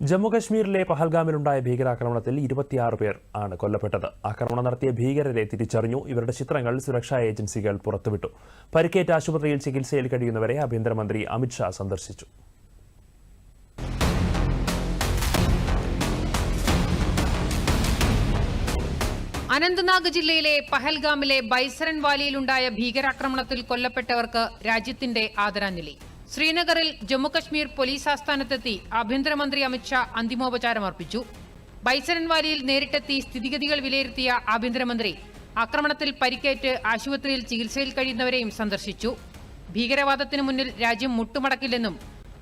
ജമ്മുകശ്മീരിലെ പഹൽഗാമിലുണ്ടായ ഭീകരാക്രമണത്തിൽ 26 പേർ ആണ് കൊല്ലപ്പെട്ടത്. ആക്രമണം നടത്തിയ ഭീകരരെ തിരിച്ചറിഞ്ഞു. ഇവരുടെ ചിത്രങ്ങൾ സുരക്ഷാ ഏജൻസികൾ പുറത്തുവിട്ടു. പരിക്കേറ്റ ആശുപത്രിയിൽ ചികിത്സയിൽ കഴിയുന്നവരെ ആഭ്യന്തരമന്ത്രി അമിത് ഷാ സന്ദർശിച്ചു. അനന്ത്നാഗ് ജില്ലയിലെ പഹൽഗാമിലെ ബൈസരൻ വാലിയിലുണ്ടായ ഭീകരാക്രമണത്തിൽ കൊല്ലപ്പെട്ടവർക്ക് രാജ്യത്തിന്റെ ആദരാഞ്ജലി. ശ്രീനഗറിൽ ജമ്മുകശ്മീർ പോലീസ് ആസ്ഥാനത്തെത്തി ആഭ്യന്തരമന്ത്രി അമിത് ഷാ അന്തിമോപചാരം അർപ്പിച്ചു. ബൈസരൻ വാലിയിൽ നേരിട്ടെത്തി സ്ഥിതിഗതികൾ വിലയിരുത്തിയ ആഭ്യന്തരമന്ത്രി ആക്രമണത്തിൽ പരിക്കേറ്റ് ആശുപത്രിയിൽ ചികിത്സയിൽ കഴിയുന്നവരെയും സന്ദർശിച്ചു. ഭീകരവാദത്തിനു മുന്നിൽ രാജ്യം മുട്ടുമടക്കില്ലെന്നും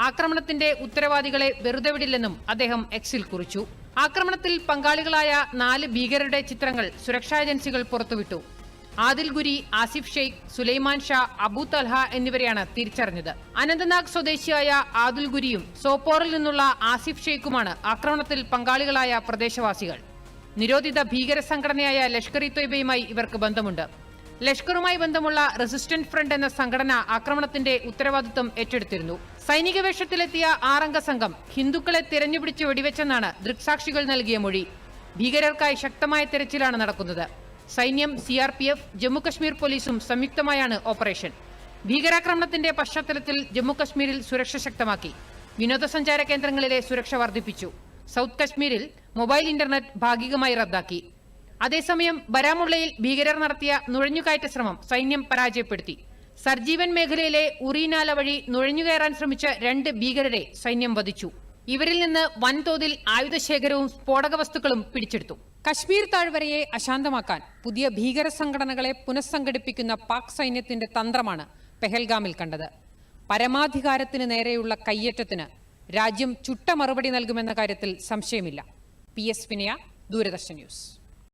ആക്രമണത്തിന്റെ ഉത്തരവാദികളെ വെറുതെ വിടില്ലെന്നും അദ്ദേഹം എക്സിൽ കുറിച്ചു. ആക്രമണത്തിൽ പങ്കാളികളായ 4 ഭീകരരുടെ ചിത്രങ്ങൾ സുരക്ഷാ ഏജൻസികൾ പുറത്തുവിട്ടു. ആദിൽ ഗുരി, ആസിഫ് ഷെയ്ഖ്, സുലൈമാൻ ഷാ, അബു തൽഹ എന്നിവരെയാണ് തിരിച്ചറിഞ്ഞത്. അനന്ത്നാഗ് സ്വദേശിയായ ആദിൽ ഗുരിയും സോപ്പോറിൽ നിന്നുള്ള ആസിഫ് ഷെയ്ഖുമാണ് ആക്രമണത്തിൽ പങ്കാളികളായ പ്രദേശവാസികൾ. നിരോധിത ഭീകര സംഘടനയായ ലഷ്കർ ഇ തൊയ്ബയുമായി ഇവർക്ക് ബന്ധമുണ്ട്. ലഷ്കറുമായി ബന്ധമുള്ള റെസിസ്റ്റന്റ് ഫ്രണ്ട് എന്ന സംഘടന ആക്രമണത്തിന്റെ ഉത്തരവാദിത്വം ഏറ്റെടുത്തിരുന്നു. സൈനിക വേഷത്തിലെത്തിയ 6 അംഗ സംഘം ഹിന്ദുക്കളെ തിരഞ്ഞുപിടിച്ച് വെടിവെച്ചെന്നാണ് ദൃക്സാക്ഷികൾ നൽകിയ മൊഴി. ഭീകരർക്കായി ശക്തമായ തെരച്ചിലാണ് നടക്കുന്നത്. സൈന്യം, CRPF, ജമ്മുകശ്മീർ പോലീസും സംയുക്തമായാണ് ഓപ്പറേഷൻ. ഭീകരാക്രമണത്തിന്റെ പശ്ചാത്തലത്തിൽ ജമ്മുകശ്മീരിൽ സുരക്ഷ ശക്തമാക്കി. വിനോദസഞ്ചാര കേന്ദ്രങ്ങളിലെ സുരക്ഷ വർദ്ധിപ്പിച്ചു. സൗത്ത് കശ്മീരിൽ മൊബൈൽ ഇന്റർനെറ്റ് ഭാഗികമായി റദ്ദാക്കി. അതേസമയം ബരാമുള്ളയിൽ ഭീകരർ നടത്തിയ നുഴഞ്ഞുകയറ്റ ശ്രമം സൈന്യം പരാജയപ്പെടുത്തി. സർജീവൻ മേഖലയിലെ ഉറീനാല വഴി നുഴഞ്ഞുകയറാൻ ശ്രമിച്ച 2 ഭീകരരെ സൈന്യം വധിച്ചു. ഇവരിൽ നിന്ന് വൻതോതിൽ ആയുധശേഖരവും സ്ഫോടക വസ്തുക്കളും പിടിച്ചെടുത്തു. കശ്മീർ താഴ്വരയെ അശാന്തമാക്കാൻ പുതിയ ഭീകര സംഘടനകളെ പുനഃസംഘടിപ്പിക്കുന്ന പാക് സൈന്യത്തിന്റെ തന്ത്രമാണ് പെഹൽഗാമിൽ കണ്ടത്. പരമാധികാരത്തിന് നേരെയുള്ള കയ്യേറ്റത്തിന് രാജ്യം ചുട്ട മറുപടി നൽകുമെന്ന കാര്യത്തിൽ സംശയമില്ല. PS വിനയ, ദൂരദർശൻ ന്യൂസ്.